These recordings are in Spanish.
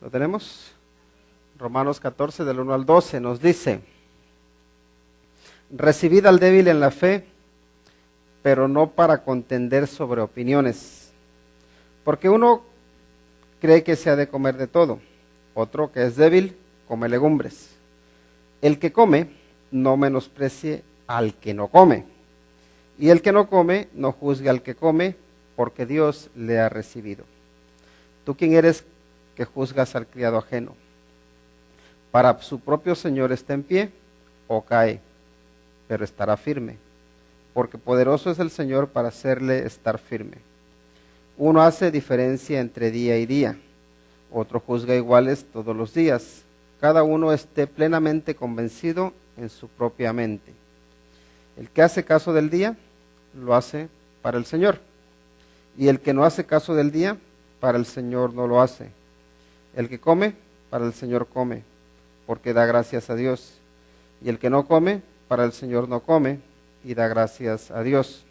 ¿Lo tenemos? Romanos 14 del 1 al 12 nos dice: recibid al débil en la fe, pero no para contender sobre opiniones. Porque uno cree que se ha de comer de todo, otro que es débil come legumbres. El que come no menosprecie al que no come, y el que no come no juzgue al que come, porque Dios le ha recibido. ¿Tú quién eres que juzgas al criado ajeno? Para su propio Señor está en pie o cae, pero estará firme, porque poderoso es el Señor para hacerle estar firme. Uno hace diferencia entre día y día, otro juzga iguales todos los días. Cada uno esté plenamente convencido en su propia mente. El que hace caso del día, lo hace para el Señor, y el que no hace caso del día, para el Señor no lo hace. El que come, para el Señor come, porque da gracias a Dios, y el que no come, para el Señor no come, y da gracias a Dios.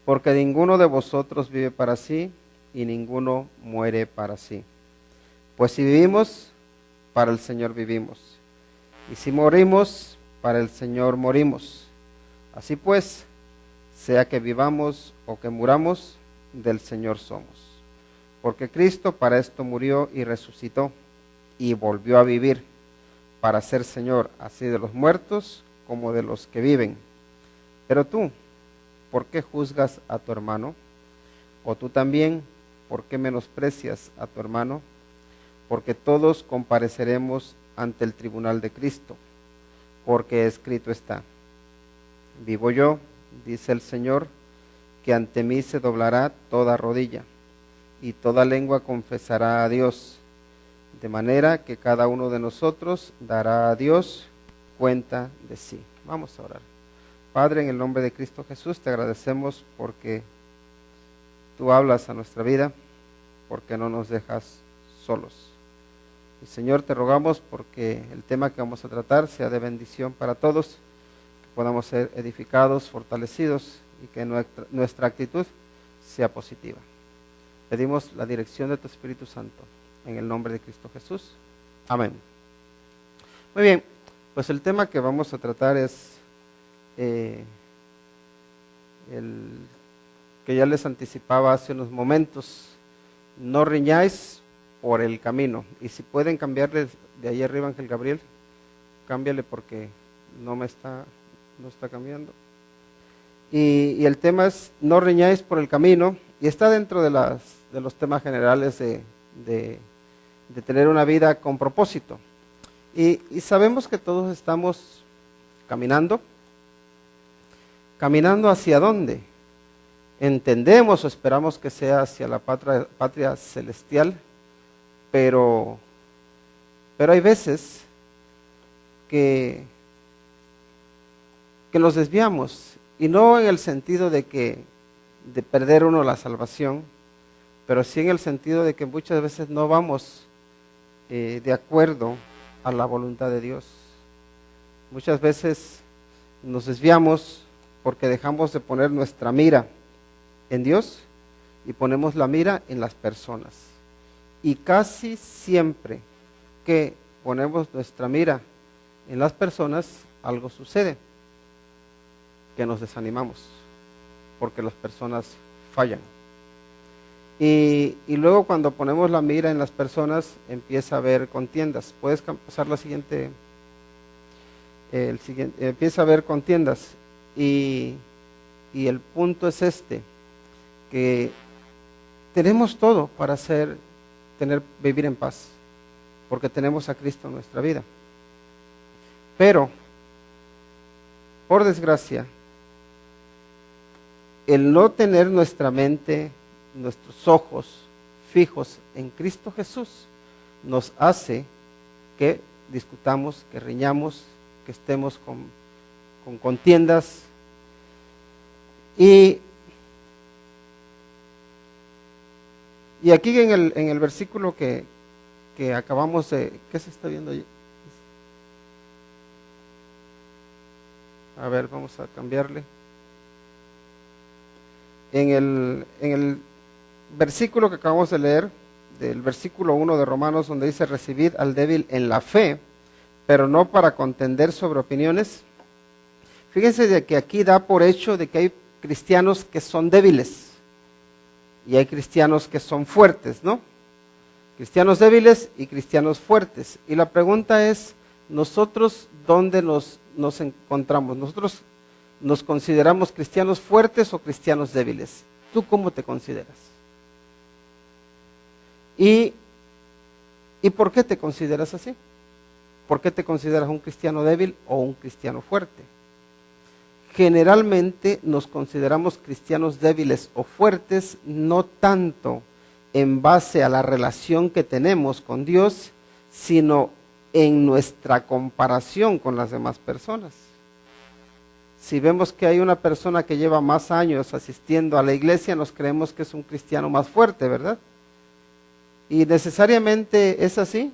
Porque ninguno de vosotros vive para sí, y ninguno muere para sí. Pues si vivimos, para el Señor vivimos, y si morimos, para el Señor morimos. Así pues, sea que vivamos o que muramos, del Señor somos. Porque Cristo para esto murió y resucitó, y volvió a vivir, para ser Señor así de los muertos como de los que viven. Pero tú, ¿por qué juzgas a tu hermano? ¿O tú también, por qué menosprecias a tu hermano? Porque todos compareceremos ante el tribunal de Cristo, porque escrito está: vivo yo, dice el Señor, que ante mí se doblará toda rodilla, y toda lengua confesará a Dios, de manera que cada uno de nosotros dará a Dios cuenta de sí. Vamos a orar. Padre, en el nombre de Cristo Jesús, te agradecemos porque tú hablas a nuestra vida, porque no nos dejas solos. Y Señor, te rogamos porque el tema que vamos a tratar sea de bendición para todos, que podamos ser edificados, fortalecidos y que nuestra actitud sea positiva. Pedimos la dirección de tu Espíritu Santo en el nombre de Cristo Jesús. Amén. Muy bien, pues el tema que vamos a tratar es el que ya les anticipaba hace unos momentos: no riñáis por el camino. Y si pueden cambiarle de ahí arriba, Ángel Gabriel, cámbiale porque no está cambiando. Y el tema es: no riñáis por el camino, y está dentro de los temas generales de tener una vida con propósito. Y sabemos que todos estamos caminando ¿hacia dónde? Entendemos o esperamos que sea hacia la patria celestial, pero hay veces que nos desviamos, y no en el sentido de perder uno la salvación, pero sí en el sentido de que muchas veces no vamos de acuerdo a la voluntad de Dios. Muchas veces nos desviamos porque dejamos de poner nuestra mira en Dios y ponemos la mira en las personas. Y casi siempre que ponemos nuestra mira en las personas, algo sucede, que nos desanimamos, porque las personas fallan. Y luego cuando ponemos la mira en las personas, empieza a haber contiendas. Puedes pasar la siguiente, empieza a haber contiendas. Y el punto es que tenemos todo para vivir en paz, porque tenemos a Cristo en nuestra vida. Pero, por desgracia, el no tener nuestra mente, nuestros ojos fijos en Cristo Jesús, nos hace que discutamos, que riñamos, que estemos con contiendas. Y aquí en el versículo que acabamos de... ¿Qué se está viendo allí? A ver, vamos a cambiarle. En el versículo que acabamos de leer, del versículo 1 de Romanos, donde dice: recibid al débil en la fe, pero no para contender sobre opiniones. Fíjense de que aquí da por hecho de que hay cristianos que son débiles y hay cristianos que son fuertes, ¿no? Cristianos débiles y cristianos fuertes. Y la pregunta es, ¿nosotros dónde nos encontramos? ¿Nosotros nos consideramos cristianos fuertes o cristianos débiles? ¿Tú cómo te consideras? ¿Y por qué te consideras así? ¿Por qué te consideras un cristiano débil o un cristiano fuerte? Generalmente nos consideramos cristianos débiles o fuertes no tanto en base a la relación que tenemos con Dios, sino en nuestra comparación con las demás personas. Si vemos que hay una persona que lleva más años asistiendo a la iglesia, nos creemos que es un cristiano más fuerte, ¿verdad? Y necesariamente es así.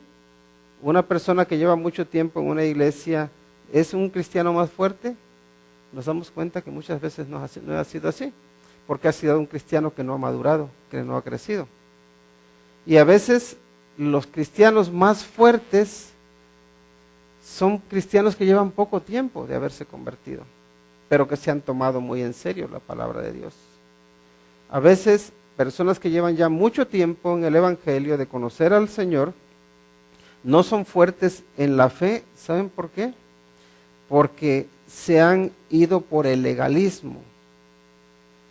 Una persona que lleva mucho tiempo en una iglesia, ¿es un cristiano más fuerte? Nos damos cuenta que muchas veces no ha sido así, porque ha sido un cristiano que no ha madurado, que no ha crecido. Y a veces los cristianos más fuertes son cristianos que llevan poco tiempo de haberse convertido, pero que se han tomado muy en serio la palabra de Dios. A veces personas que llevan ya mucho tiempo en el evangelio de conocer al Señor, no son fuertes en la fe. ¿Saben por qué? Porque se han ido por el legalismo.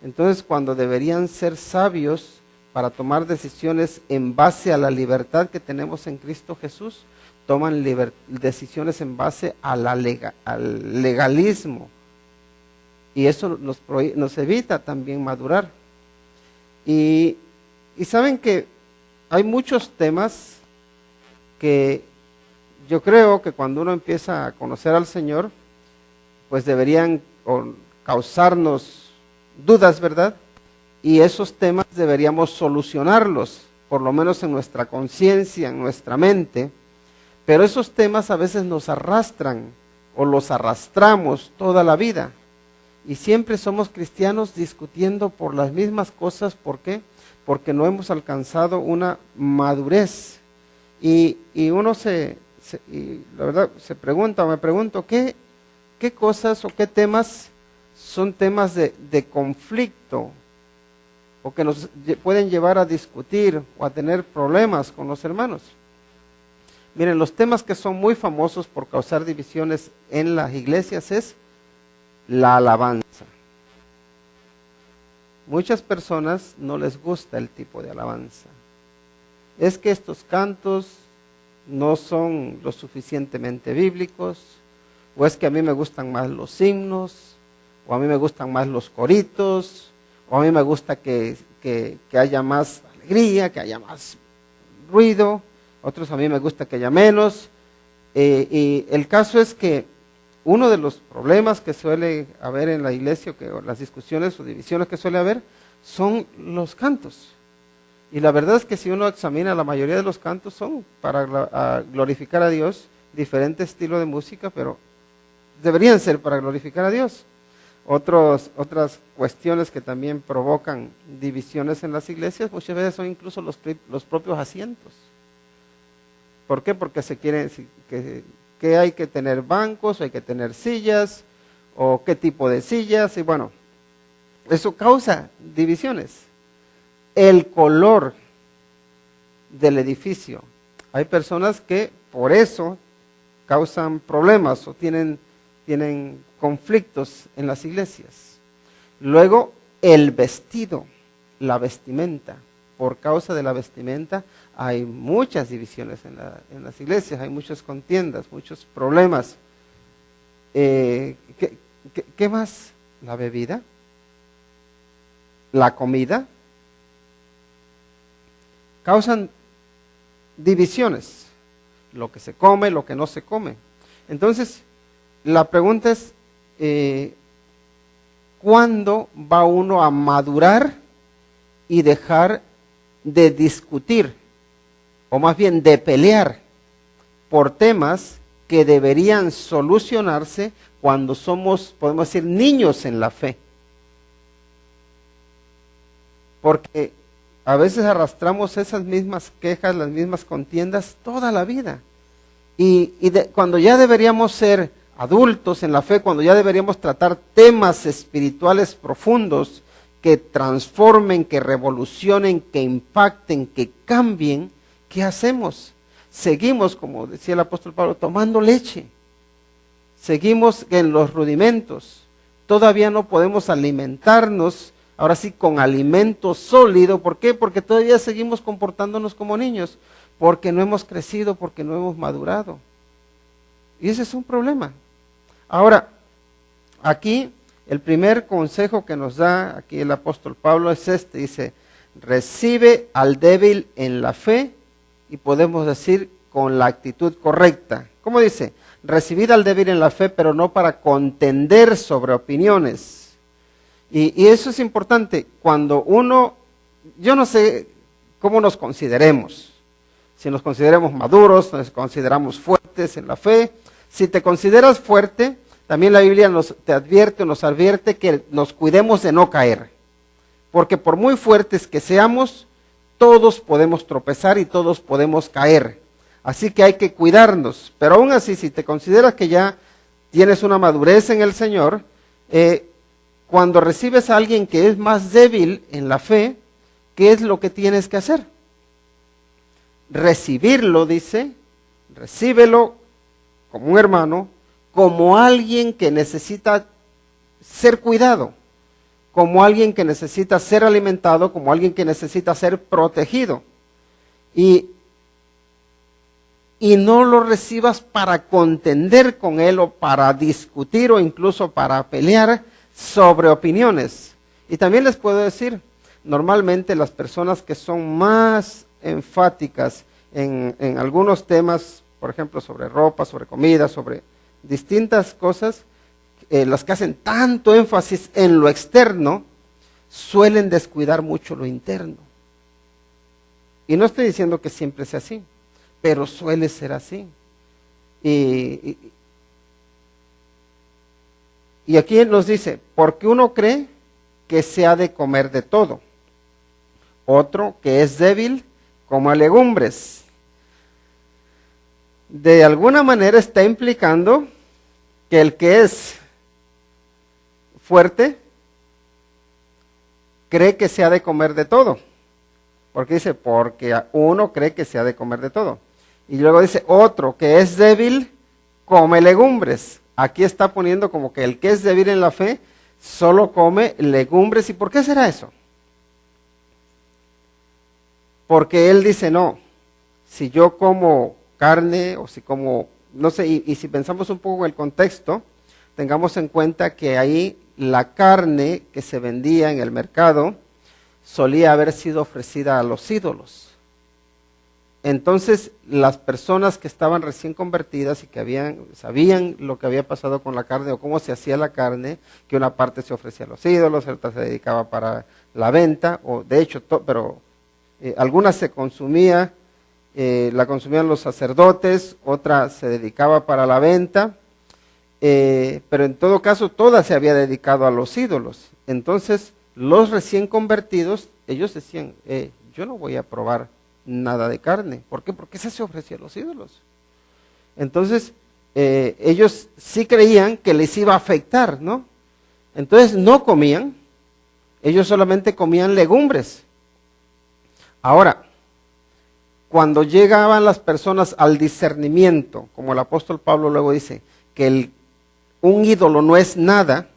Entonces, cuando deberían ser sabios para tomar decisiones en base a la libertad que tenemos en Cristo Jesús, toman decisiones en base a al legalismo. Y eso nos evita también madurar. Y saben que hay muchos temas que yo creo que cuando uno empieza a conocer al Señor, pues deberían causarnos dudas, ¿verdad? Y esos temas deberíamos solucionarlos, por lo menos en nuestra conciencia, en nuestra mente. Pero esos temas a veces nos arrastran o los arrastramos toda la vida. Y siempre somos cristianos discutiendo por las mismas cosas. ¿Por qué? Porque no hemos alcanzado una madurez. Y uno la verdad se pregunta, o me pregunto, ¿qué cosas o qué temas son temas de conflicto o que nos pueden llevar a discutir o a tener problemas con los hermanos? Miren, los temas que son muy famosos por causar divisiones en las iglesias es la alabanza. Muchas personas no les gusta el tipo de alabanza. Es que estos cantos no son lo suficientemente bíblicos, o es que a mí me gustan más los himnos, o a mí me gustan más los coritos, o a mí me gusta que haya más alegría, que haya más ruido, otros a mí me gusta que haya menos. Y el caso es que uno de los problemas que suele haber en la iglesia, o las discusiones o divisiones que suele haber, son los cantos. Y la verdad es que si uno examina, la mayoría de los cantos son para glorificar a Dios, diferente estilo de música, pero deberían ser para glorificar a Dios. Otras cuestiones que también provocan divisiones en las iglesias, muchas veces son incluso los propios asientos. ¿Por qué? Porque se quieren que hay que tener bancos, o hay que tener sillas, o qué tipo de sillas, y bueno, eso causa divisiones. El color del edificio. Hay personas que por eso causan problemas o tienen conflictos en las iglesias. Luego, el vestido, la vestimenta. Por causa de la vestimenta hay muchas divisiones en las iglesias, hay muchas contiendas, muchos problemas. ¿Qué más? La bebida, la comida, causan divisiones, lo que se come, lo que no se come. Entonces, la pregunta es, ¿cuándo va uno a madurar y dejar de discutir, o más bien de pelear por temas que deberían solucionarse cuando somos, podemos decir, niños en la fe? Porque a veces arrastramos esas mismas quejas, las mismas contiendas toda la vida. Cuando ya deberíamos ser adultos en la fe, cuando ya deberíamos tratar temas espirituales profundos que transformen, que revolucionen, que impacten, que cambien, ¿qué hacemos? Seguimos, como decía el apóstol Pablo, tomando leche. Seguimos en los rudimentos. Todavía no podemos alimentarnos, ahora sí, con alimento sólido. ¿Por qué? Porque todavía seguimos comportándonos como niños. Porque no hemos crecido, porque no hemos madurado. Y ese es un problema. Ahora, aquí el primer consejo que nos da aquí el apóstol Pablo es este, dice, recibe al débil en la fe, y podemos decir con la actitud correcta. ¿Cómo dice? Recibid al débil en la fe, pero no para contender sobre opiniones. Y eso es importante, cuando uno, yo no sé cómo nos consideremos, si nos consideramos maduros, nos consideramos fuertes en la fe. Si te consideras fuerte, también la Biblia nos advierte que nos cuidemos de no caer. Porque por muy fuertes que seamos, todos podemos tropezar y todos podemos caer. Así que hay que cuidarnos. Pero aún así, si te consideras que ya tienes una madurez en el Señor, cuando recibes a alguien que es más débil en la fe, ¿qué es lo que tienes que hacer? Recibirlo, dice, recíbelo como un hermano, como alguien que necesita ser cuidado, como alguien que necesita ser alimentado, como alguien que necesita ser protegido. Y no lo recibas para contender con él o para discutir o incluso para pelear sobre opiniones. Y también les puedo decir, normalmente las personas que son más enfáticas en algunos temas, por ejemplo sobre ropa, sobre comida, sobre distintas cosas, las que hacen tanto énfasis en lo externo, suelen descuidar mucho lo interno. Y no estoy diciendo que siempre sea así, pero suele ser así. Y aquí nos dice, porque uno cree que se ha de comer de todo, otro que es débil como a legumbres. De alguna manera está implicando que el que es fuerte cree que se ha de comer de todo. Porque dice, porque uno cree que se ha de comer de todo. Y luego dice, otro que es débil come legumbres. Aquí está poniendo como que el que es débil en la fe solo come legumbres. ¿Y por qué será eso? Porque él dice, no, si yo como carne o si como, no sé, y si pensamos un poco en el contexto, tengamos en cuenta que ahí la carne que se vendía en el mercado solía haber sido ofrecida a los ídolos. Entonces, las personas que estaban recién convertidas y que sabían lo que había pasado con la carne o cómo se hacía la carne, que una parte se ofrecía a los ídolos, otra se dedicaba para la venta, o de hecho, algunas se consumía, la consumían los sacerdotes, otra se dedicaba para la venta, pero en todo caso toda se había dedicado a los ídolos. Entonces los recién convertidos, ellos decían, yo no voy a probar nada de carne. ¿Por qué? Porque esa se ofrecía a los ídolos. Entonces ellos sí creían que les iba a afectar, ¿no? Entonces no comían, ellos solamente comían legumbres. Ahora, cuando llegaban las personas al discernimiento, como el apóstol Pablo luego dice, que un ídolo no es nada,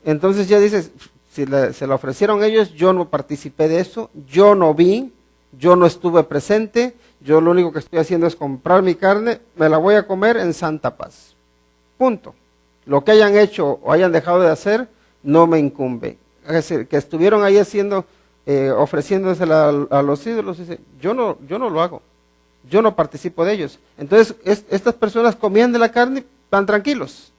entonces ya dices, si se lo ofrecieron ellos, yo no participé de eso, yo no vi, yo no estuve presente, yo lo único que estoy haciendo es comprar mi carne, me la voy a comer en santa paz. Punto. Lo que hayan hecho o hayan dejado de hacer, no me incumbe. Es decir, que estuvieron ahí ofreciéndosela a los ídolos, dice, yo no lo hago, yo no participo de ellos. Entonces, estas personas comían de la carne, van tranquilos.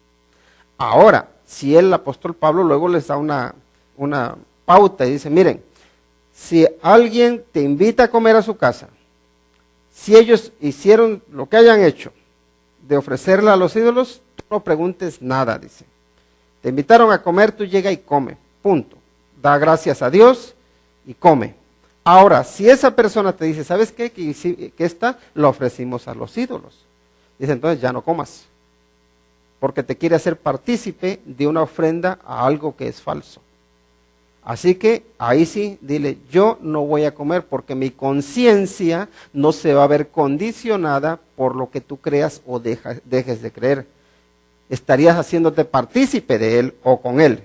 Ahora, si el apóstol Pablo luego les da una pauta y dice, miren, si alguien te invita a comer a su casa, si ellos hicieron lo que hayan hecho de ofrecerla a los ídolos, tú no preguntes nada, dice. Te invitaron a comer, tú llega y come, punto. Da gracias a Dios y come. Ahora, si esa persona te dice, ¿sabes qué? Que esta la ofrecimos a los ídolos. Dice, entonces ya no comas, porque te quiere hacer partícipe de una ofrenda a algo que es falso. Así que ahí sí, dile, yo no voy a comer porque mi conciencia no se va a ver condicionada por lo que tú creas o dejes de creer. Estarías haciéndote partícipe de él o con él.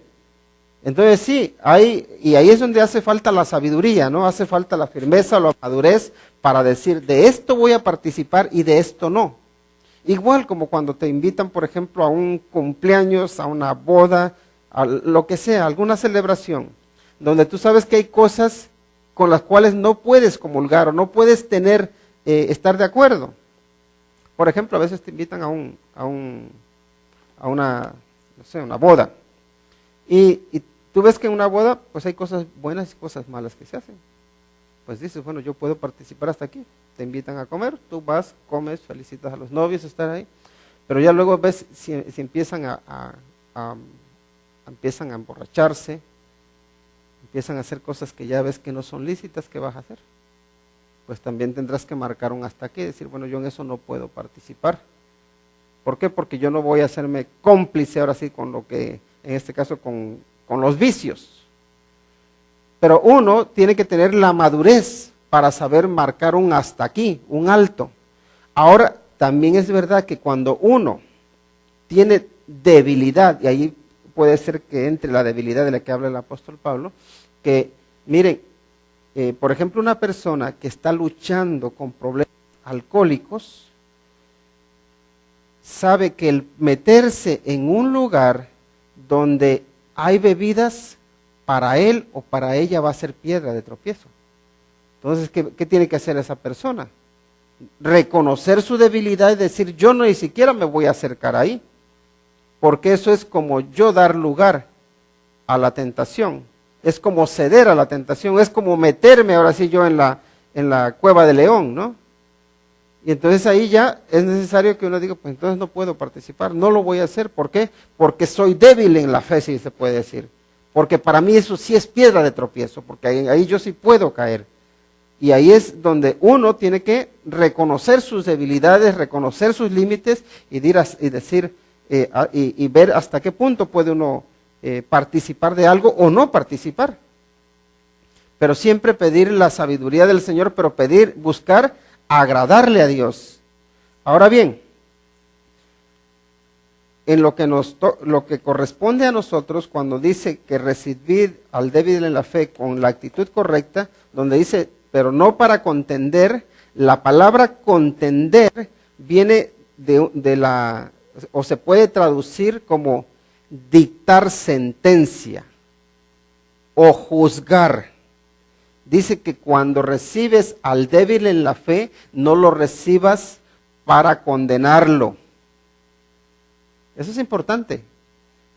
Entonces sí, ahí es donde hace falta la sabiduría, ¿no? Hace falta la firmeza o la madurez para decir, de esto voy a participar y de esto no. Igual como cuando te invitan, por ejemplo, a un cumpleaños, a una boda, a lo que sea, alguna celebración, donde tú sabes que hay cosas con las cuales no puedes comulgar o no puedes estar de acuerdo. Por ejemplo, a veces te invitan a una, no sé, una boda. Y tú ves que en una boda, pues hay cosas buenas y cosas malas que se hacen. Pues dices, bueno, yo puedo participar hasta aquí. Te invitan a comer, tú vas, comes, felicitas a los novios, estar ahí. Pero ya luego ves si empiezan empiezan a emborracharse, empiezan a hacer cosas que ya ves que no son lícitas, ¿qué vas a hacer? Pues también tendrás que marcar un hasta aquí, decir, bueno, yo en eso no puedo participar. ¿Por qué? Porque yo no voy a hacerme cómplice ahora sí con lo que, en este caso, con los vicios. Pero uno tiene que tener la madurez para saber marcar un hasta aquí, un alto. Ahora, también es verdad que cuando uno tiene debilidad, y ahí puede ser que entre la debilidad de la que habla el apóstol Pablo, que miren, por ejemplo, una persona que está luchando con problemas alcohólicos, sabe que el meterse en un lugar donde hay bebidas, para él o para ella va a ser piedra de tropiezo. Entonces, ¿qué tiene que hacer esa persona? Reconocer su debilidad y decir, yo no ni siquiera me voy a acercar ahí, porque eso es como yo dar lugar a la tentación, es como ceder a la tentación, es como meterme ahora sí yo en la cueva de león, ¿no? Y entonces ahí ya es necesario que uno diga, pues entonces no puedo participar, no lo voy a hacer. ¿Por qué? Porque soy débil en la fe, si se puede decir. Porque para mí eso sí es piedra de tropiezo, porque ahí yo sí puedo caer. Y ahí es donde uno tiene que reconocer sus debilidades, reconocer sus límites y decir y ver hasta qué punto puede uno participar de algo o no participar. Pero siempre pedir la sabiduría del Señor, pero buscar agradarle a Dios. Ahora bien, en lo que corresponde a nosotros, cuando dice que recibir al débil en la fe con la actitud correcta, donde dice, pero no para contender, la palabra contender viene o se puede traducir como dictar sentencia o juzgar. Dice que cuando recibes al débil en la fe, no lo recibas para condenarlo. Eso es importante.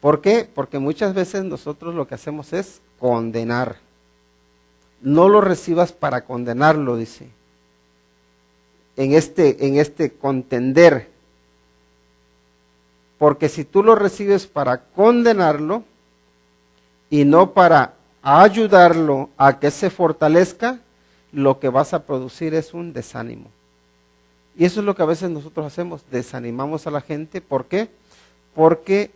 ¿Por qué? Porque muchas veces nosotros lo que hacemos es condenar. No lo recibas para condenarlo, dice. En este contender. Porque si tú lo recibes para condenarlo y no para ayudarlo a que se fortalezca, lo que vas a producir es un desánimo. Y eso es lo que a veces nosotros hacemos, desanimamos a la gente. ¿Por qué? Porque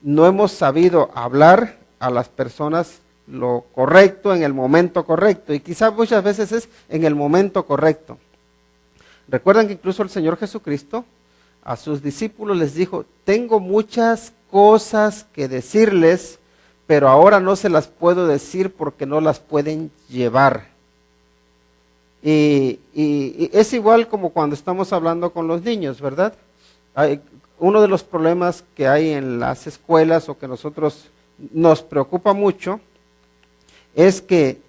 no hemos sabido hablar a las personas lo correcto en el momento correcto. Y quizás muchas veces es en el momento correcto. Recuerdan que incluso el Señor Jesucristo a sus discípulos les dijo, tengo muchas cosas que decirles, pero ahora no se las puedo decir porque no las pueden llevar. Y es igual como cuando estamos hablando con los niños, ¿verdad? Uno de los problemas que hay en las escuelas o que nosotros nos preocupa mucho es que,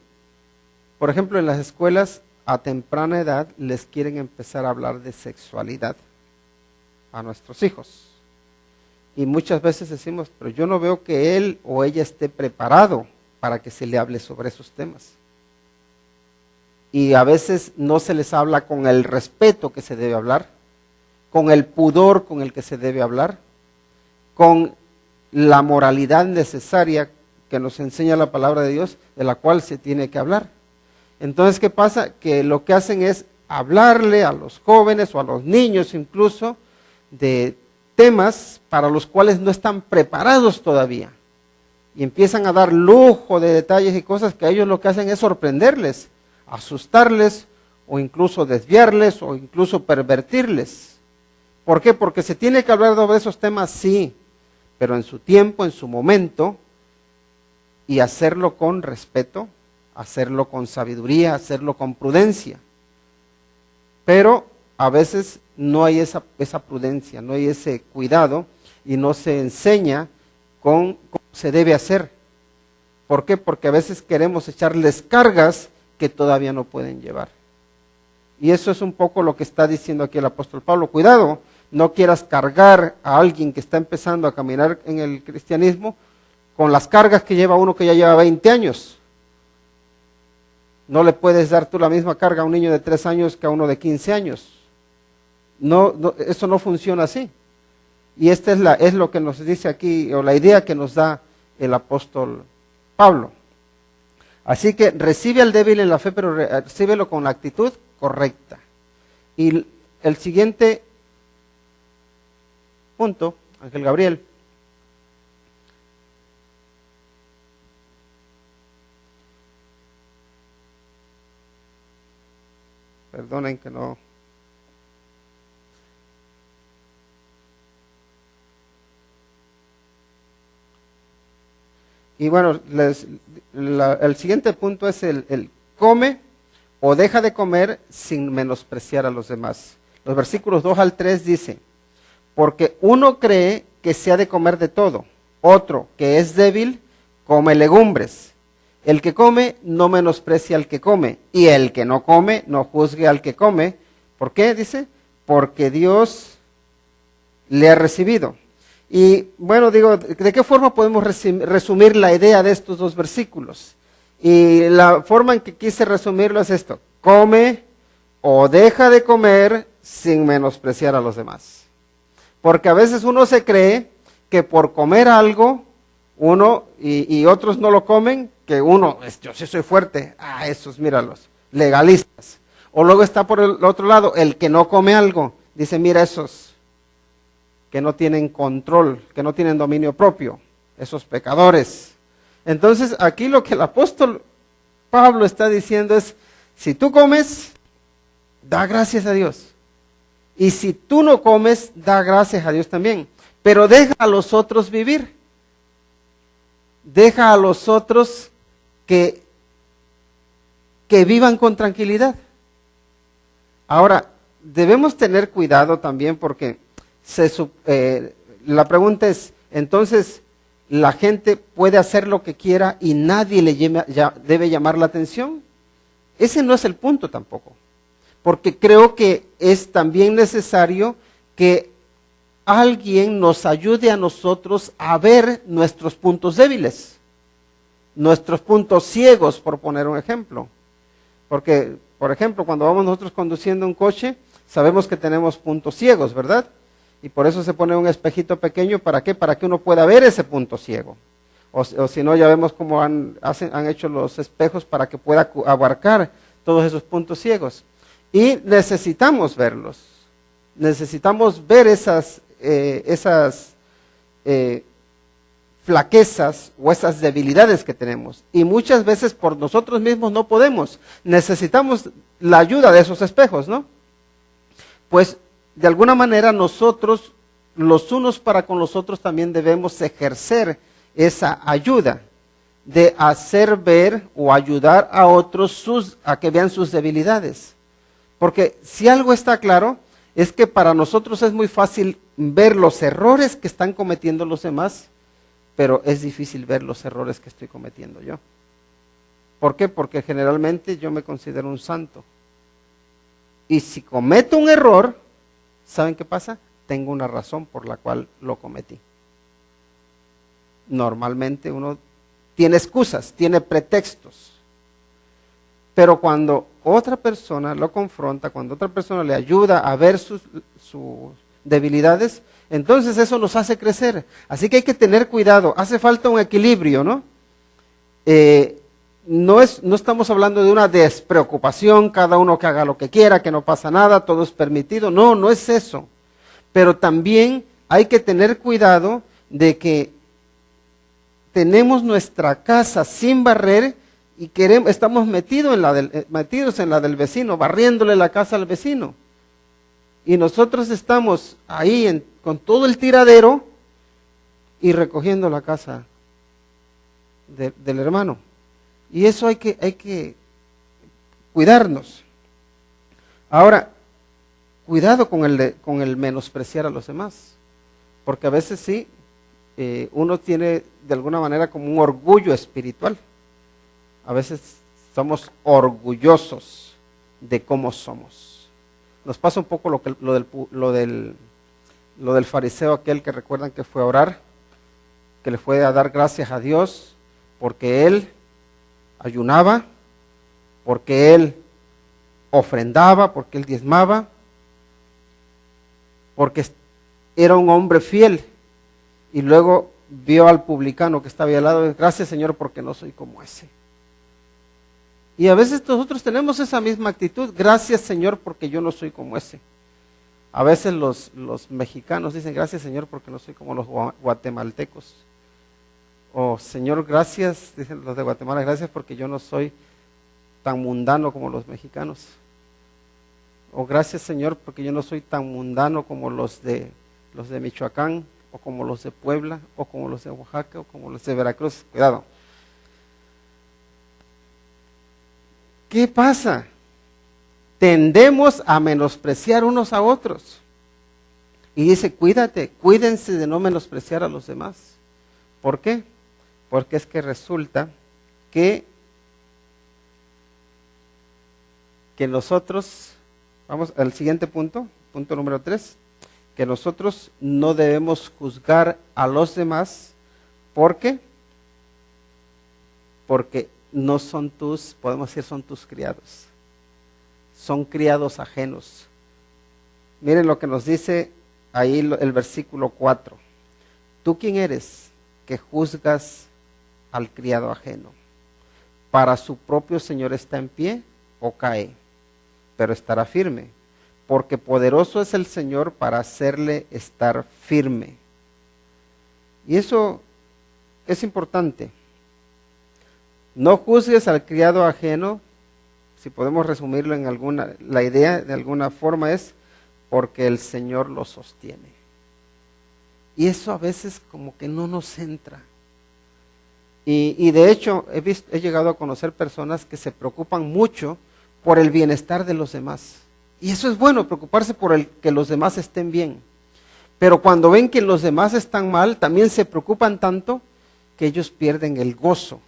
por ejemplo, en las escuelas a temprana edad les quieren empezar a hablar de sexualidad a nuestros hijos. Y muchas veces decimos, pero yo no veo que él o ella esté preparado para que se le hable sobre esos temas. Y a veces no se les habla con el respeto que se debe hablar, con el pudor con el que se debe hablar, con la moralidad necesaria que nos enseña la palabra de Dios, de la cual se tiene que hablar. Entonces, ¿qué pasa? Que lo que hacen es hablarle a los jóvenes o a los niños incluso de temas para los cuales no están preparados todavía. Y empiezan a dar lujo de detalles y cosas que a ellos lo que hacen es sorprenderles, asustarles o incluso desviarles o incluso pervertirles. ¿Por qué? Porque se tiene que hablar de esos temas, sí, pero en su tiempo, en su momento, y hacerlo con respeto, hacerlo con sabiduría, hacerlo con prudencia. Pero a veces no hay esa prudencia, no hay ese cuidado y no se enseña cómo se debe hacer. ¿Por qué? Porque a veces queremos echarles cargas que todavía no pueden llevar. Y eso es un poco lo que está diciendo aquí el apóstol Pablo. Cuidado, no quieras cargar a alguien que está empezando a caminar en el cristianismo con las cargas que lleva uno que ya lleva 20 años. No le puedes dar tú la misma carga a un niño de 3 años que a uno de 15 años. No, eso no funciona así. Y esta es lo que nos dice aquí, o la idea que nos da el apóstol Pablo. Así que recibe al débil en la fe, pero recíbelo con la actitud correcta. Y el siguiente punto, Ángel Gabriel. Perdonen que no. Y bueno, el siguiente punto es el come o deja de comer sin menospreciar a los demás. Los versículos 2 al 3 dice, porque uno cree que se ha de comer de todo, otro que es débil come legumbres. El que come no menosprecia al que come, y el que no come no juzgue al que come. ¿Por qué? Dice, porque Dios le ha recibido. Y bueno, digo, ¿de qué forma podemos resumir la idea de estos dos versículos? Y la forma en que quise resumirlo es esto: come o deja de comer sin menospreciar a los demás. Porque a veces uno se cree que por comer algo, uno y otros no lo comen, que uno, yo sí soy fuerte, esos míralos, legalistas. O luego está por el otro lado, el que no come algo, dice, mira esos que no tienen control, que no tienen dominio propio, esos pecadores. Entonces aquí lo que el apóstol Pablo está diciendo es, si tú comes, da gracias a Dios. Y si tú no comes, da gracias a Dios también. Pero deja a los otros vivir. Deja a los otros que vivan con tranquilidad. Ahora, debemos tener cuidado también porque la pregunta es, entonces, ¿la gente puede hacer lo que quiera y nadie debe llamar la atención? Ese no es el punto tampoco. Porque creo que es también necesario que alguien nos ayude a nosotros a ver nuestros puntos débiles, nuestros puntos ciegos, por poner un ejemplo. Porque, por ejemplo, cuando vamos nosotros conduciendo un coche, sabemos que tenemos puntos ciegos, ¿verdad? Y por eso se pone un espejito pequeño, ¿para qué? Para que uno pueda ver ese punto ciego. O si no, ya vemos cómo han hecho los espejos para que pueda abarcar todos esos puntos ciegos. Y necesitamos verlos, necesitamos ver esas flaquezas o esas debilidades que tenemos. Y muchas veces por nosotros mismos no podemos, necesitamos la ayuda de esos espejos, ¿no? Pues de alguna manera nosotros, los unos para con los otros, también debemos ejercer esa ayuda de hacer ver o ayudar a otros a que vean sus debilidades. Porque si algo está claro, es que para nosotros es muy fácil ver los errores que están cometiendo los demás, pero es difícil ver los errores que estoy cometiendo yo. ¿Por qué? Porque generalmente yo me considero un santo. Y si cometo un error, ¿saben qué pasa? Tengo una razón por la cual lo cometí. Normalmente uno tiene excusas, tiene pretextos. Pero cuando otra persona lo confronta, cuando otra persona le ayuda a ver sus debilidades, entonces eso nos hace crecer. Así que hay que tener cuidado, hace falta un equilibrio, ¿no? no estamos hablando de una despreocupación, cada uno que haga lo que quiera, que no pasa nada, todo es permitido. No, no es eso. Pero también hay que tener cuidado de que tenemos nuestra casa sin barrer y estamos metidos en la del vecino, barriéndole la casa al vecino. Y nosotros estamos ahí con todo el tiradero y recogiendo la casa del hermano. Y eso hay que cuidarnos. Ahora, cuidado con el menospreciar a los demás, porque a veces sí, uno tiene de alguna manera como un orgullo espiritual. A veces somos orgullosos de cómo somos. Nos pasa un poco lo del fariseo aquel que recuerdan que fue a orar, que le fue a dar gracias a Dios porque él ayunaba, porque él ofrendaba, porque él diezmaba, porque era un hombre fiel. Y luego vio al publicano que estaba ahí al lado, gracias Señor porque no soy como ese. Y a veces nosotros tenemos esa misma actitud, gracias Señor porque yo no soy como ese. A veces los mexicanos dicen, gracias Señor porque no soy como los guatemaltecos. O Señor, gracias, dicen los de Guatemala, gracias porque yo no soy tan mundano como los mexicanos. O gracias Señor porque yo no soy tan mundano como los de Michoacán, o como los de Puebla, o como los de Oaxaca, o como los de Veracruz. Cuidado. ¿Qué pasa? Tendemos a menospreciar unos a otros. Y dice, cuídense de no menospreciar a los demás. ¿Por qué? Porque es que resulta que nosotros, vamos al siguiente punto número 3, que nosotros no debemos juzgar a los demás. ¿Por qué? Porque no son podemos decir, son tus criados. Son criados ajenos. Miren lo que nos dice ahí el versículo 4. ¿Tú quién eres que juzgas al criado ajeno? Para su propio Señor está en pie o cae, pero estará firme, porque poderoso es el Señor para hacerle estar firme. Y eso es importante. No juzgues al criado ajeno, si podemos resumirlo la idea de alguna forma es, porque el Señor lo sostiene. Y eso a veces como que no nos entra. Y de hecho he llegado a conocer personas que se preocupan mucho por el bienestar de los demás. Y eso es bueno, preocuparse por que los demás estén bien. Pero cuando ven que los demás están mal, también se preocupan tanto que ellos pierden el gozo.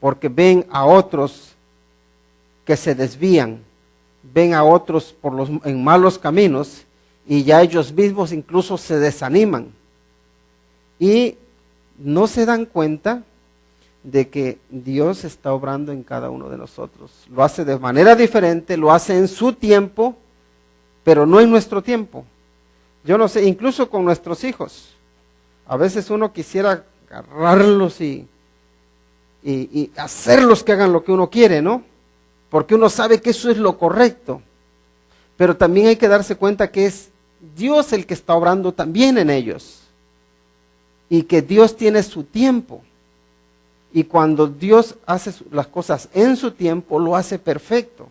Porque ven a otros que se desvían, ven a otros en malos caminos y ya ellos mismos incluso se desaniman. Y no se dan cuenta de que Dios está obrando en cada uno de nosotros. Lo hace de manera diferente, lo hace en su tiempo, pero no en nuestro tiempo. Yo no sé, incluso con nuestros hijos. A veces uno quisiera agarrarlos y hacerlos que hagan lo que uno quiere, ¿no? Porque uno sabe que eso es lo correcto. Pero también hay que darse cuenta que es Dios el que está obrando también en ellos. Y que Dios tiene su tiempo. Y cuando Dios hace las cosas en su tiempo, lo hace perfecto.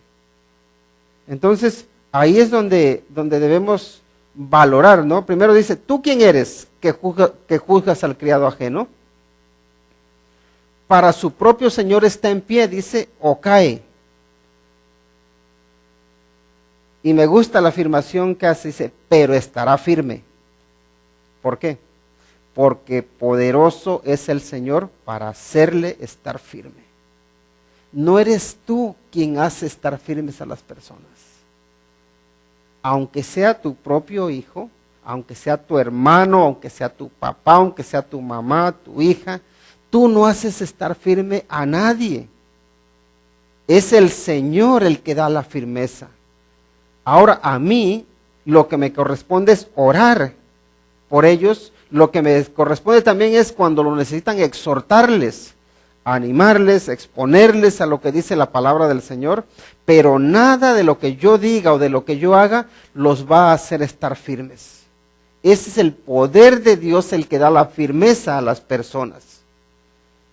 Entonces, ahí es donde debemos valorar, ¿no? Primero dice, ¿tú quién eres que juzgas al criado ajeno? Para su propio Señor está en pie, dice, o cae. Y me gusta la afirmación que hace, dice, pero estará firme. ¿Por qué? Porque poderoso es el Señor para hacerle estar firme. No eres tú quien hace estar firmes a las personas. Aunque sea tu propio hijo, aunque sea tu hermano, aunque sea tu papá, aunque sea tu mamá, tu hija, tú no haces estar firme a nadie. Es el Señor el que da la firmeza. Ahora a mí lo que me corresponde es orar por ellos. Lo que me corresponde también es cuando lo necesitan exhortarles animarles, exponerles a lo que dice la palabra del Señor, pero nada de lo que yo diga o de lo que yo haga los va a hacer estar firmes. Ese es el poder de Dios el que da la firmeza a las personas.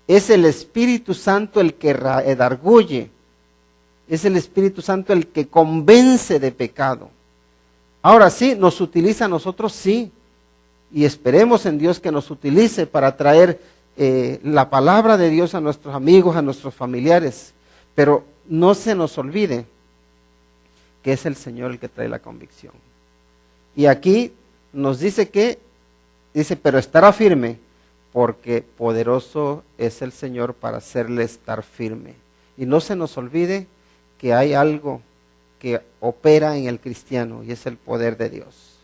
Es el Espíritu Santo el que redarguye. Es el Espíritu Santo el que convence de pecado. Ahora sí, nos utiliza a nosotros, sí. Y esperemos en Dios que nos utilice para traer la palabra de Dios a nuestros amigos, a nuestros familiares. Pero no se nos olvide que es el Señor el que trae la convicción. Y aquí nos dice pero estará firme, porque poderoso es el Señor para hacerle estar firme. Y no se nos olvide que hay algo que opera en el cristiano y es el poder de Dios.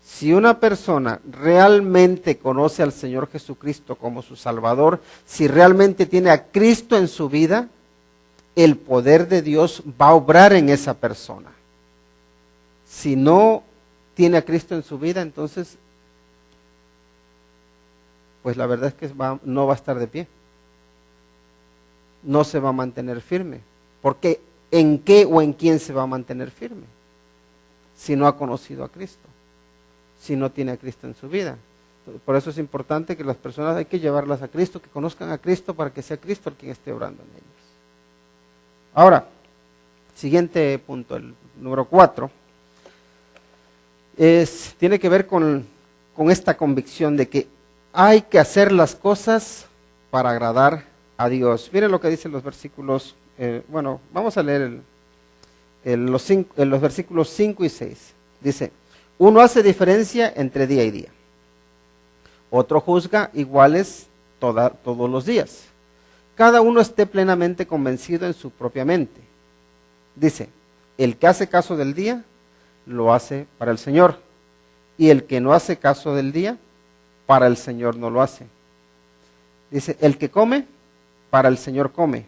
Si una persona realmente conoce al Señor Jesucristo como su Salvador, si realmente tiene a Cristo en su vida, el poder de Dios va a obrar en esa persona. Si no tiene a Cristo en su vida, entonces pues la verdad es que no va a estar de pie. No se va a mantener firme. Porque ¿en qué o en quién se va a mantener firme? Si no ha conocido a Cristo. Si no tiene a Cristo en su vida. Por eso es importante que las personas hay que llevarlas a Cristo, que conozcan a Cristo para que sea Cristo el quien esté obrando en ellos. Ahora, siguiente punto, el número 4, tiene que ver con esta convicción de que hay que hacer las cosas para agradar a Dios. Miren lo que dicen los versículos, vamos a leer los versículos 5 y 6. Dice, uno hace diferencia entre día y día. Otro juzga iguales todos los días. Cada uno esté plenamente convencido en su propia mente. Dice, el que hace caso del día, lo hace para el Señor. Y el que no hace caso del día, para el Señor no lo hace. Dice, el que come, para el Señor come,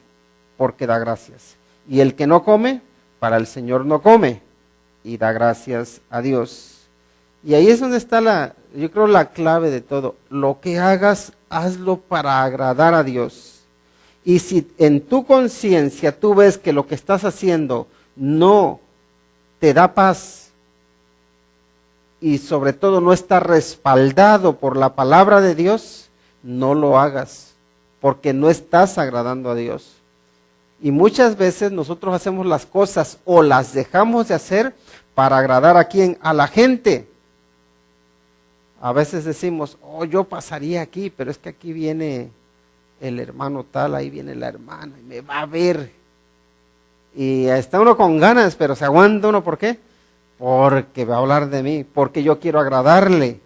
porque da gracias. Y el que no come, para el Señor no come, y da gracias a Dios. Y ahí es donde está yo creo la clave de todo. Lo que hagas, hazlo para agradar a Dios. Y si en tu conciencia tú ves que lo que estás haciendo no te da paz, y sobre todo no está respaldado por la palabra de Dios, no lo hagas, porque no estás agradando a Dios. Y muchas veces nosotros hacemos las cosas o las dejamos de hacer para agradar a quién, a la gente. A veces decimos, yo pasaría aquí, pero es que aquí viene el hermano tal, ahí viene la hermana, y me va a ver. Y está uno con ganas, pero se aguanta uno, ¿por qué? Porque va a hablar de mí, porque yo quiero agradarle.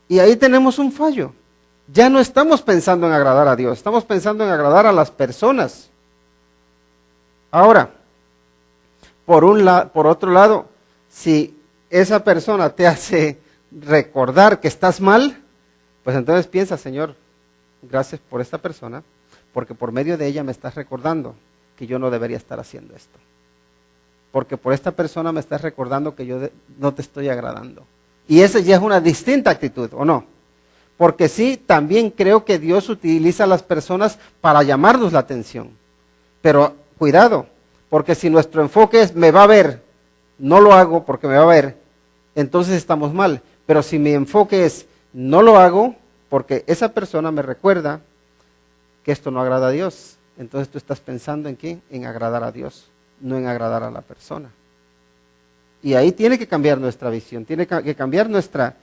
Y ahí tenemos un fallo. Ya no estamos pensando en agradar a Dios, estamos pensando en agradar a las personas. Ahora, por otro lado, si esa persona te hace recordar que estás mal, pues entonces piensa, Señor, gracias por esta persona, porque por medio de ella me estás recordando que yo no debería estar haciendo esto. Porque por esta persona me estás recordando que yo no te estoy agradando. Y esa ya es una distinta actitud, ¿o no? Porque sí, también creo que Dios utiliza a las personas para llamarnos la atención. Pero cuidado, porque si nuestro enfoque es me va a ver, no lo hago porque me va a ver, entonces estamos mal. Pero si mi enfoque es no lo hago porque esa persona me recuerda que esto no agrada a Dios, entonces tú estás pensando en ¿qué? En agradar a Dios, no en agradar a la persona. Y ahí tiene que cambiar nuestra visión, tiene que cambiar nuestra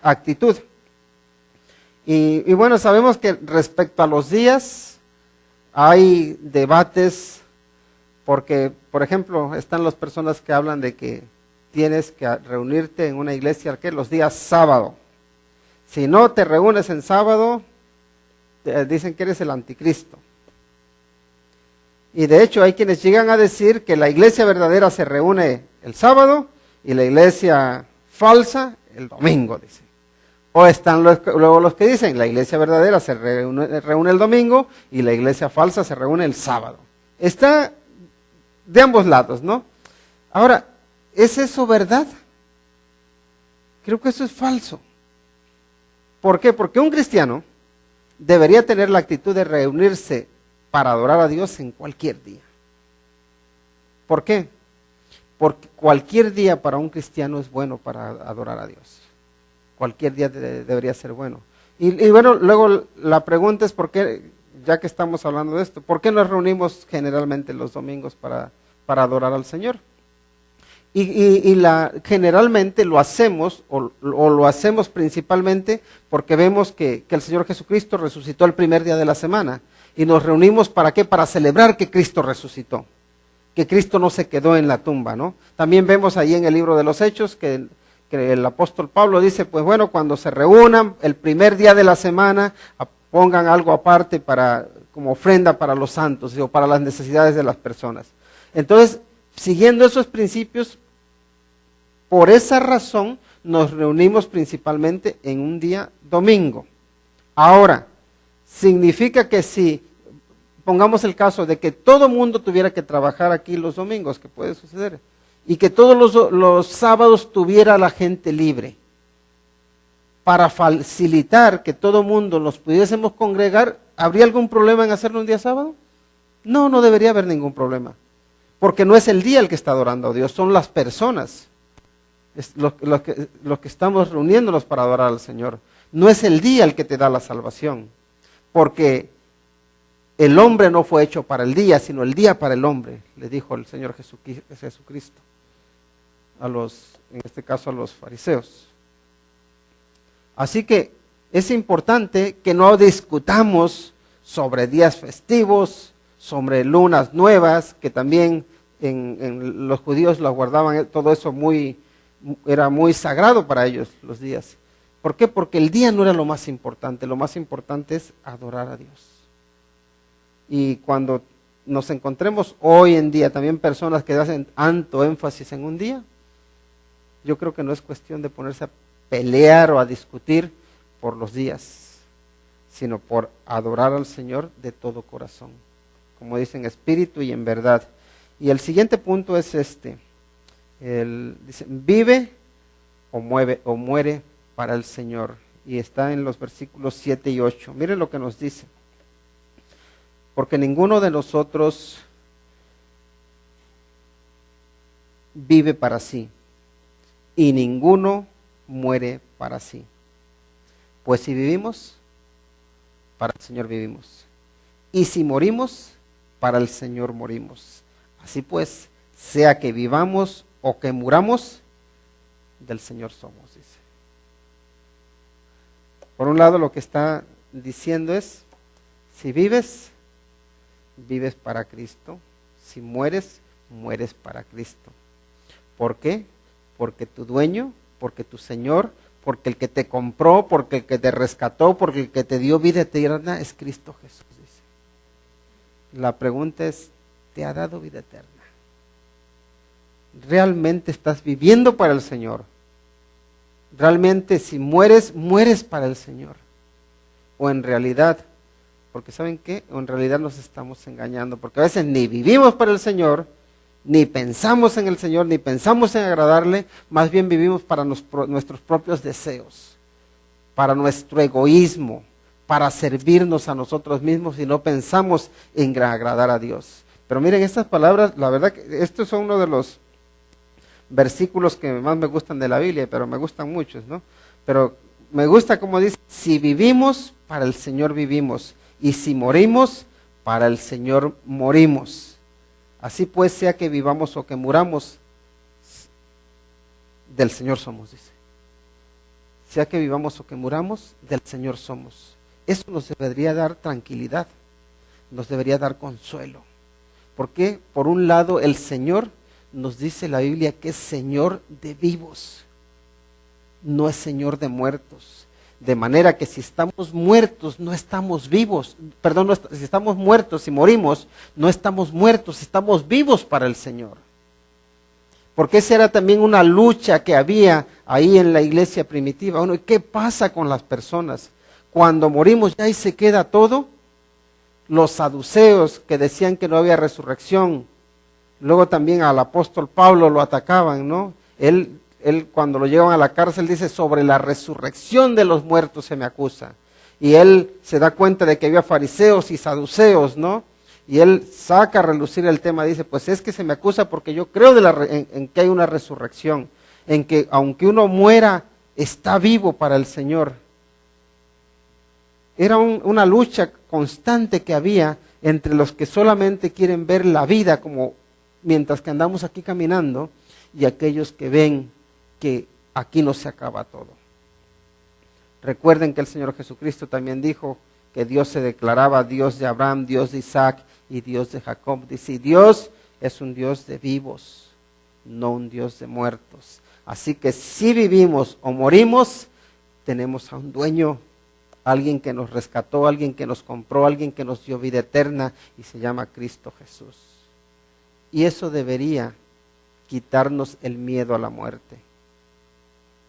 actitud. Y bueno, sabemos que respecto a los días hay debates, porque, por ejemplo, están las personas que hablan de que tienes que reunirte en una iglesia ¿qué? Los días sábado. Si no te reúnes en sábado, dicen que eres el anticristo. Y de hecho hay quienes llegan a decir que la iglesia verdadera se reúne el sábado y la iglesia falsa el domingo, dice. O están luego los que dicen la iglesia verdadera se reúne el domingo y la iglesia falsa se reúne el sábado. Está de ambos lados, ¿no? Ahora, ¿es eso verdad? Creo que eso es falso. ¿Por qué? Porque un cristiano debería tener la actitud de reunirse para adorar a Dios en cualquier día. ¿Por qué? Porque cualquier día para un cristiano es bueno para adorar a Dios. Cualquier día debería ser bueno. Y bueno, luego la pregunta es por qué, ya que estamos hablando de esto, ¿por qué nos reunimos generalmente los domingos para adorar al Señor? Generalmente lo hacemos, o lo hacemos principalmente porque vemos que el Señor Jesucristo resucitó el primer día de la semana. Y nos reunimos ¿para qué? Para celebrar que Cristo resucitó, que Cristo no se quedó en la tumba, ¿no? También vemos ahí en el libro de los Hechos que el apóstol Pablo dice, pues bueno, cuando se reúnan el primer día de la semana, pongan algo aparte como ofrenda para los santos o para las necesidades de las personas. Entonces, siguiendo esos principios, por esa razón nos reunimos principalmente en un día domingo. Ahora, significa que si, pongamos el caso de que todo mundo tuviera que trabajar aquí los domingos, que puede suceder, y que todos los sábados tuviera la gente libre, para facilitar que todo mundo nos pudiésemos congregar, ¿habría algún problema en hacerlo un día sábado? No, no debería haber ningún problema, porque no es el día el que está adorando a Dios, son las personas, los que estamos reuniéndonos para adorar al Señor. No es el día el que te da la salvación, porque el hombre no fue hecho para el día, sino el día para el hombre, le dijo el Señor Jesucristo, en este caso a los fariseos. Así que es importante que no discutamos sobre días festivos, sobre lunas nuevas, que también en los judíos lo guardaban, todo eso era muy sagrado para ellos los días. ¿Por qué? Porque el día no era lo más importante es adorar a Dios. Y cuando nos encontremos hoy en día también personas que hacen tanto énfasis en un día, yo creo que no es cuestión de ponerse a pelear o a discutir por los días, sino por adorar al Señor de todo corazón, como dicen, espíritu y en verdad. Y el siguiente punto es dice, vive o muere para el Señor, y está en los versículos 7 y 8. Miren lo que nos dice: porque ninguno de nosotros vive para sí, y ninguno muere para sí. Pues si vivimos, para el Señor vivimos, y si morimos, para el Señor morimos. Así pues, sea que vivamos o que muramos, del Señor somos, dice. Por un lado, lo que está diciendo es, si vives, vives para Cristo. Si mueres, mueres para Cristo. ¿Por qué? Porque tu dueño, porque tu Señor, porque el que te compró, porque el que te rescató, porque el que te dio vida eterna es Cristo Jesús, dice. La pregunta es, ¿te ha dado vida eterna? ¿Realmente estás viviendo para el Señor? ¿Realmente si mueres, mueres para el Señor? ¿O en realidad, porque ¿saben qué? O en realidad nos estamos engañando, porque a veces ni vivimos para el Señor, ni pensamos en el Señor, ni pensamos en agradarle, más bien vivimos para nuestros propios deseos, para nuestro egoísmo, para servirnos a nosotros mismos y no pensamos en agradar a Dios. Pero miren, estas palabras, la verdad que estos son uno de los versículos que más me gustan de la Biblia, pero me gustan muchos, ¿no? Pero me gusta como dice, si vivimos, para el Señor vivimos, y si morimos, para el Señor morimos. Así pues, sea que vivamos o que muramos, del Señor somos, dice. Sea que vivamos o que muramos, del Señor somos. Eso nos debería dar tranquilidad, nos debería dar consuelo. ¿Por qué? Por un lado, el Señor nos dice la Biblia que es Señor de vivos, no es Señor de muertos. De manera que si estamos muertos, no estamos vivos. Perdón, si estamos muertos y morimos, no estamos muertos, estamos vivos para el Señor. Porque esa era también una lucha que había ahí en la iglesia primitiva. Bueno, ¿qué pasa con las personas? Cuando morimos ya ahí se queda todo. Los saduceos que decían que no había resurrección. Luego también al apóstol Pablo lo atacaban, ¿no? Él cuando lo llevan a la cárcel dice, sobre la resurrección de los muertos se me acusa. y él se da cuenta de que había fariseos y saduceos, ¿no? Y él saca a relucir el tema, dice, pues es que se me acusa porque yo creo en que hay una resurrección, en que aunque uno muera, está vivo para el Señor. Era una lucha constante que había entre los que solamente quieren ver la vida como mientras que andamos aquí caminando y aquellos que ven que aquí no se acaba todo. Recuerden que el Señor Jesucristo también dijo que Dios se declaraba Dios de Abraham, Dios de Isaac y Dios de Jacob. Dice, Dios es un Dios de vivos, no un Dios de muertos. Así que si vivimos o morimos, tenemos a un dueño, alguien que nos rescató, alguien que nos compró, alguien que nos dio vida eterna y se llama Cristo Jesús. Y eso debería quitarnos el miedo a la muerte.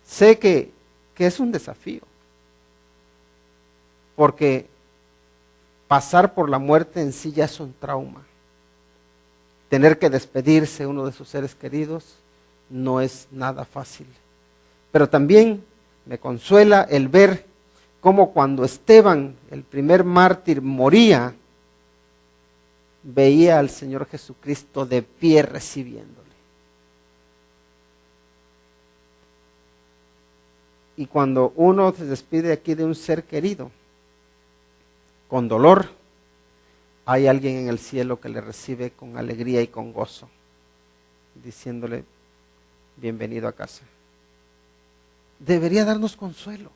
Sé que es un desafío, porque pasar por la muerte en sí ya es un trauma. Tener que despedirse uno de sus seres queridos no es nada fácil. Pero también me consuela el ver cómo cuando Esteban, el primer mártir, moría, veía al Señor Jesucristo de pie recibiéndole. Y cuando uno se despide aquí de un ser querido, con dolor, hay alguien en el cielo que le recibe con alegría y con gozo, diciéndole, bienvenido a casa. Debería darnos consuelo.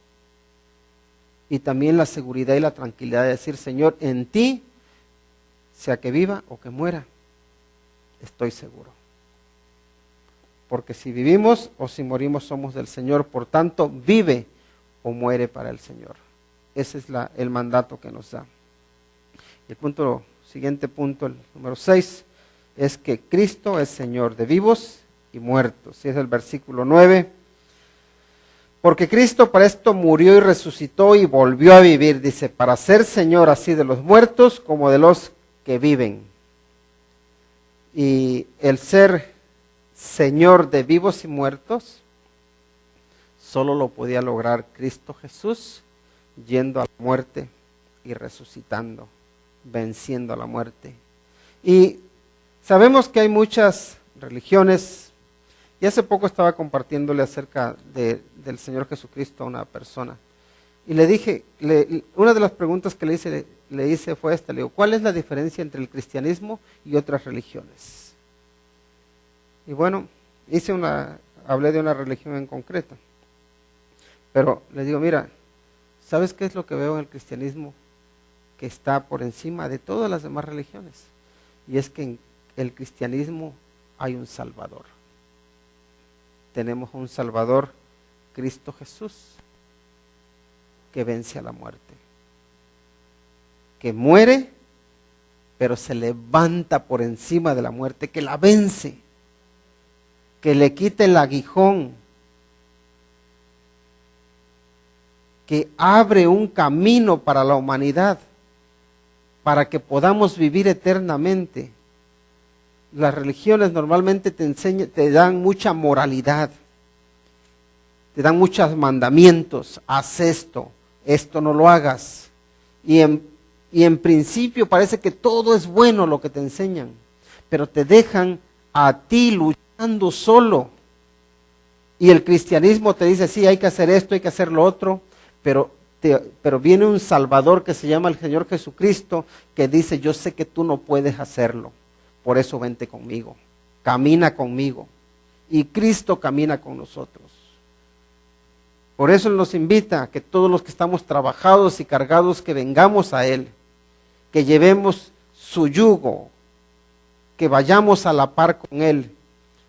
Y también la seguridad y la tranquilidad de decir, Señor, en ti, sea que viva o que muera, estoy seguro. Porque si vivimos o si morimos somos del Señor, por tanto, vive o muere para el Señor. Ese es el mandato que nos da. El siguiente punto, el número 6, es que Cristo es Señor de vivos y muertos. Y es el versículo 9. Porque Cristo para esto murió y resucitó y volvió a vivir, dice, para ser Señor así de los muertos como de los que viven. Y el ser Señor de vivos y muertos solo lo podía lograr Cristo Jesús yendo a la muerte y resucitando, venciendo a la muerte. Y sabemos que hay muchas religiones, y hace poco estaba compartiéndole acerca del Señor Jesucristo a una persona, y le dije, una de las preguntas que le hice fue esta, le digo, ¿cuál es la diferencia entre el cristianismo y otras religiones? Y bueno, hablé de una religión en concreto, pero le digo, mira, ¿sabes qué es lo que veo en el cristianismo que está por encima de todas las demás religiones? Y es que en el cristianismo hay un Salvador. Tenemos un Salvador, Cristo Jesús, que vence a la muerte, que muere, pero se levanta por encima de la muerte, que la vence, que le quita el aguijón, que abre un camino para la humanidad, para que podamos vivir eternamente. Las religiones normalmente te dan mucha moralidad, te dan muchos mandamientos, haz esto no lo hagas. Y en principio parece que todo es bueno lo que te enseñan, pero te dejan a ti luchando solo. Y el cristianismo te dice, sí, hay que hacer esto, hay que hacer lo otro, pero viene un Salvador que se llama el Señor Jesucristo, que dice, yo sé que tú no puedes hacerlo, por eso vente conmigo, camina conmigo. Y Cristo camina con nosotros. Por eso Él nos invita a que todos los que estamos trabajados y cargados, que vengamos a Él, que llevemos su yugo, que vayamos a la par con Él,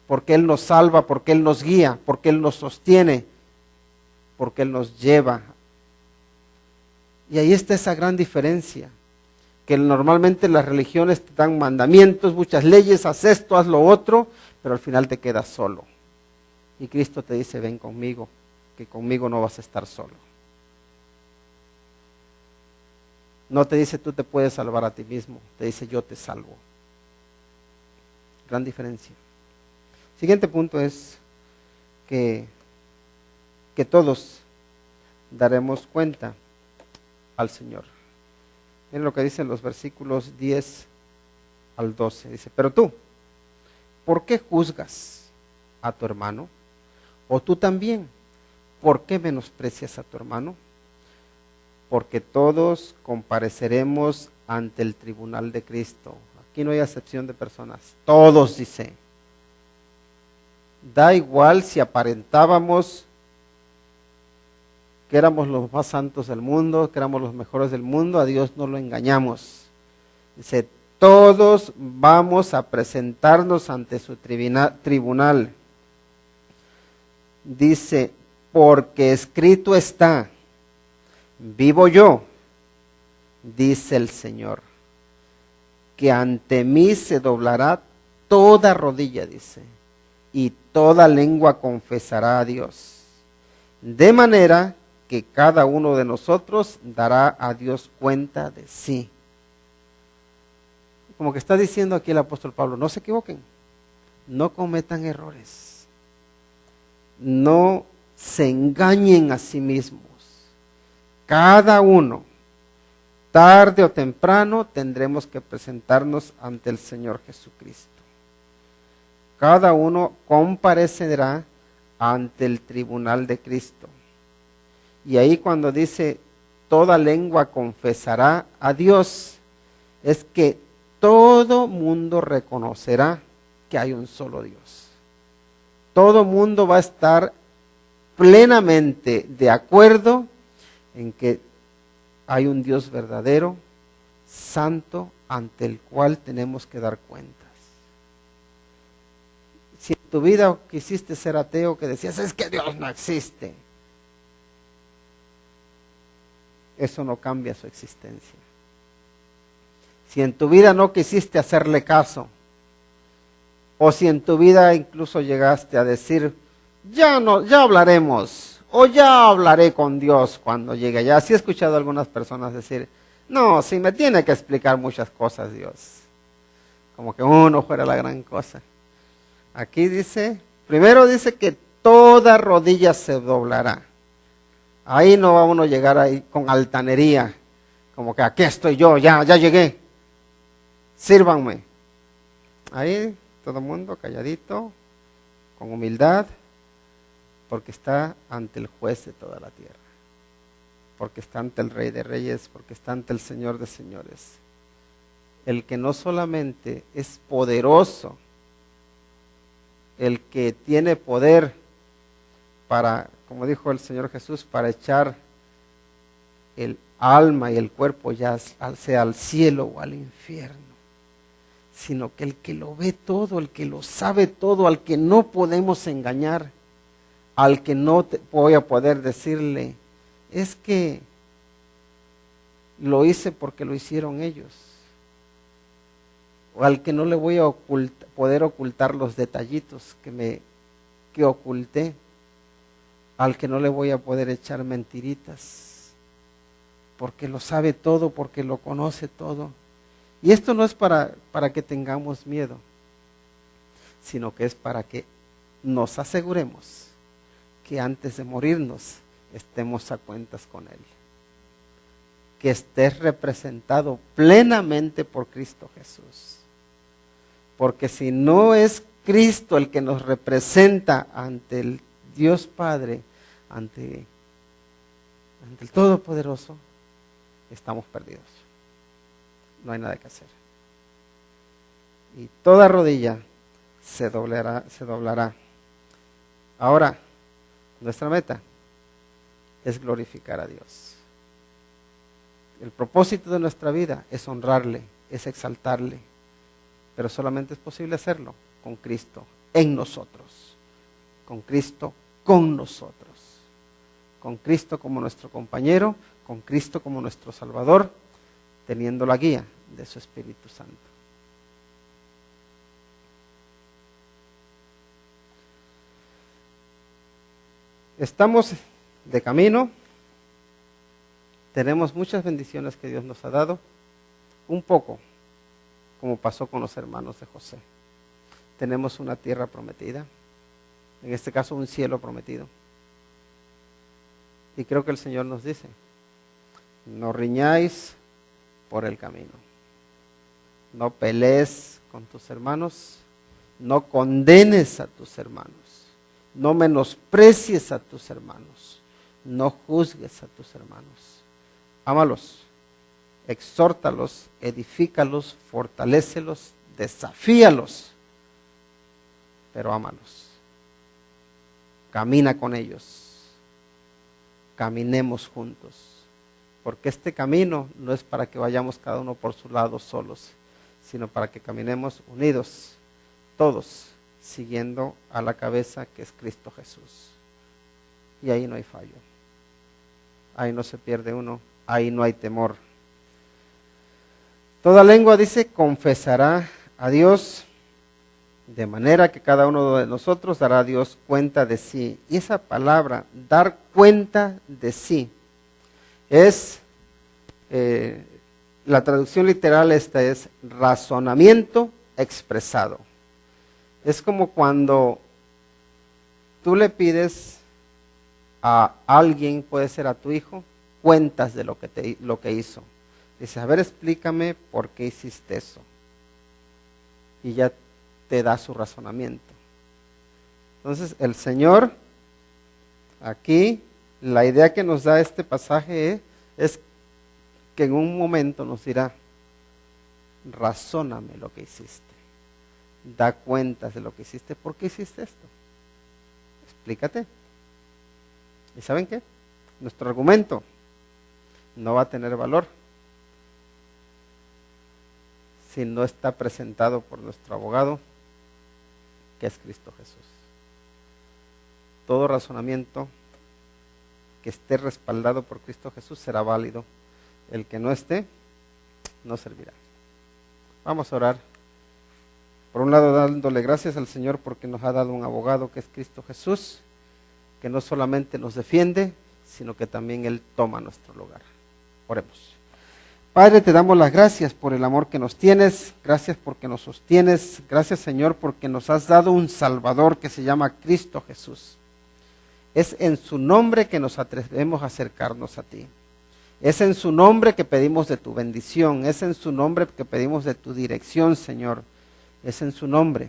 porque Él nos salva, porque Él nos guía, porque Él nos sostiene, porque Él nos lleva. Y ahí está esa gran diferencia, que normalmente las religiones te dan mandamientos, muchas leyes, haz esto, haz lo otro, pero al final te quedas solo. Y Cristo te dice, ven conmigo, que conmigo no vas a estar solo. No te dice tú te puedes salvar a ti mismo, te dice yo te salvo. Gran diferencia. Siguiente punto es que todos daremos cuenta al Señor. Miren lo que dicen los versículos 10 al 12. Dice, pero tú, ¿por qué juzgas a tu hermano? O tú también, ¿por qué menosprecias a tu hermano? Porque todos compareceremos ante el tribunal de Cristo. Aquí no hay acepción de personas. Todos, dice. Da igual si aparentábamos que éramos los más santos del mundo, que éramos los mejores del mundo, a Dios no lo engañamos. Dice, todos vamos a presentarnos ante su tribunal. Dice, porque escrito está, vivo yo, dice el Señor, que ante mí se doblará toda rodilla, dice, y toda lengua confesará a Dios. De manera que cada uno de nosotros dará a Dios cuenta de sí. Como que está diciendo aquí el apóstol Pablo, no se equivoquen, no cometan errores, no se engañen a sí mismos. Cada uno, tarde o temprano, tendremos que presentarnos ante el Señor Jesucristo. Cada uno comparecerá ante el tribunal de Cristo. Y ahí cuando dice, toda lengua confesará a Dios, es que todo mundo reconocerá que hay un solo Dios. Todo mundo va a estar plenamente de acuerdo en que hay un Dios verdadero, santo, ante el cual tenemos que dar cuentas. Si en tu vida quisiste ser ateo, que decías, es que Dios no existe, eso no cambia su existencia. Si en tu vida no quisiste hacerle caso, o si en tu vida incluso llegaste a decir, ya hablaremos, o ya hablaré con Dios cuando llegue allá. Así he escuchado a algunas personas decir, no, si me tiene que explicar muchas cosas Dios, como que uno fuera la gran cosa. Aquí dice, primero dice que toda rodilla se doblará. Ahí no va uno a llegar ahí con altanería, como que aquí estoy yo, ya llegué, sírvanme. Ahí todo el mundo calladito, con humildad, porque está ante el juez de toda la tierra, porque está ante el Rey de Reyes, porque está ante el Señor de Señores. El que no solamente es poderoso, el que tiene poder para, como dijo el Señor Jesús, para echar el alma y el cuerpo ya sea al cielo o al infierno, sino que el que lo ve todo, el que lo sabe todo, al que no podemos engañar, al que no voy a poder decirle, es que lo hice porque lo hicieron ellos, o al que no le voy a poder ocultar los detallitos que oculté, al que no le voy a poder echar mentiritas, porque lo sabe todo, porque lo conoce todo. Y esto no es para que tengamos miedo, sino que es para que nos aseguremos que antes de morirnos estemos a cuentas con Él, que estés representado plenamente por Cristo Jesús. Porque si no es Cristo el que nos representa ante el Dios Padre, ante el Todopoderoso, estamos perdidos. No hay nada que hacer. Y toda rodilla se doblará. Ahora, nuestra meta es glorificar a Dios. El propósito de nuestra vida es honrarle, es exaltarle, pero solamente es posible hacerlo con Cristo en nosotros, con Cristo con nosotros, con Cristo como nuestro compañero, con Cristo como nuestro Salvador, teniendo la guía de su Espíritu Santo. Estamos de camino, tenemos muchas bendiciones que Dios nos ha dado, un poco como pasó con los hermanos de José. Tenemos una tierra prometida, en este caso un cielo prometido. Y creo que el Señor nos dice, No riñáis por el camino. No pelees con tus hermanos. No condenes a tus hermanos. No menosprecies a tus hermanos. No juzgues a tus hermanos. Ámalos, exhórtalos, edifícalos, fortalécelos, desafíalos, pero ámalos. Camina con ellos. Caminemos juntos. Porque este camino no es para que vayamos cada uno por su lado solos, sino para que caminemos unidos, todos, siguiendo a la cabeza que es Cristo Jesús. Y ahí no hay fallo. Ahí no se pierde uno, ahí no hay temor. Toda lengua, dice, confesará a Dios, de manera que cada uno de nosotros dará a Dios cuenta de sí. Y esa palabra, dar cuenta de sí, es, la traducción literal esta es razonamiento expresado. Es como cuando tú le pides a alguien, puede ser a tu hijo, cuentas de lo que hizo. Dice, a ver, explícame por qué hiciste eso. Y ya te da su razonamiento. Entonces, el Señor, aquí, la idea que nos da este pasaje es que en un momento nos dirá, razóname lo que hiciste. Da cuentas de lo que hiciste. ¿Por qué hiciste esto? Explícate. ¿Y saben qué? Nuestro argumento no va a tener valor si no está presentado por nuestro abogado, que es Cristo Jesús. Todo razonamiento que esté respaldado por Cristo Jesús será válido. El que no esté, no servirá. Vamos a orar. Por un lado, dándole gracias al Señor porque nos ha dado un abogado que es Cristo Jesús, que no solamente nos defiende, sino que también Él toma nuestro lugar. Oremos. Padre, te damos las gracias por el amor que nos tienes, gracias porque nos sostienes, gracias Señor porque nos has dado un Salvador que se llama Cristo Jesús. Es en su nombre que nos atrevemos a acercarnos a ti. Es en su nombre que pedimos de tu bendición, es en su nombre que pedimos de tu dirección, Señor. Es en su nombre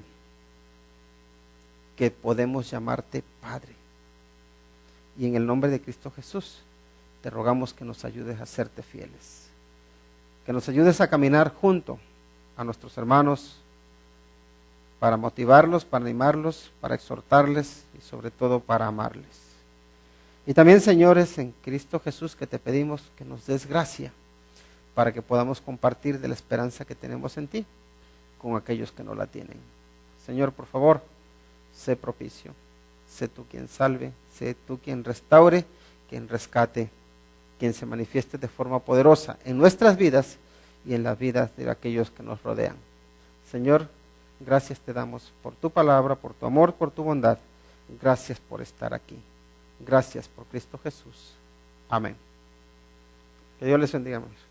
que podemos llamarte Padre. Y en el nombre de Cristo Jesús, te rogamos que nos ayudes a serte fieles. Que nos ayudes a caminar junto a nuestros hermanos para motivarlos, para animarlos, para exhortarles y sobre todo para amarles. Y también, señores, en Cristo Jesús que te pedimos que nos des gracia para que podamos compartir de la esperanza que tenemos en ti con aquellos que no la tienen. Señor, por favor, sé propicio, sé tú quien salve, sé tú quien restaure, quien rescate, quien se manifieste de forma poderosa en nuestras vidas y en las vidas de aquellos que nos rodean. Señor, gracias te damos por tu palabra, por tu amor, por tu bondad. Gracias por estar aquí. Gracias por Cristo Jesús. Amén. Que Dios les bendiga, hermanos.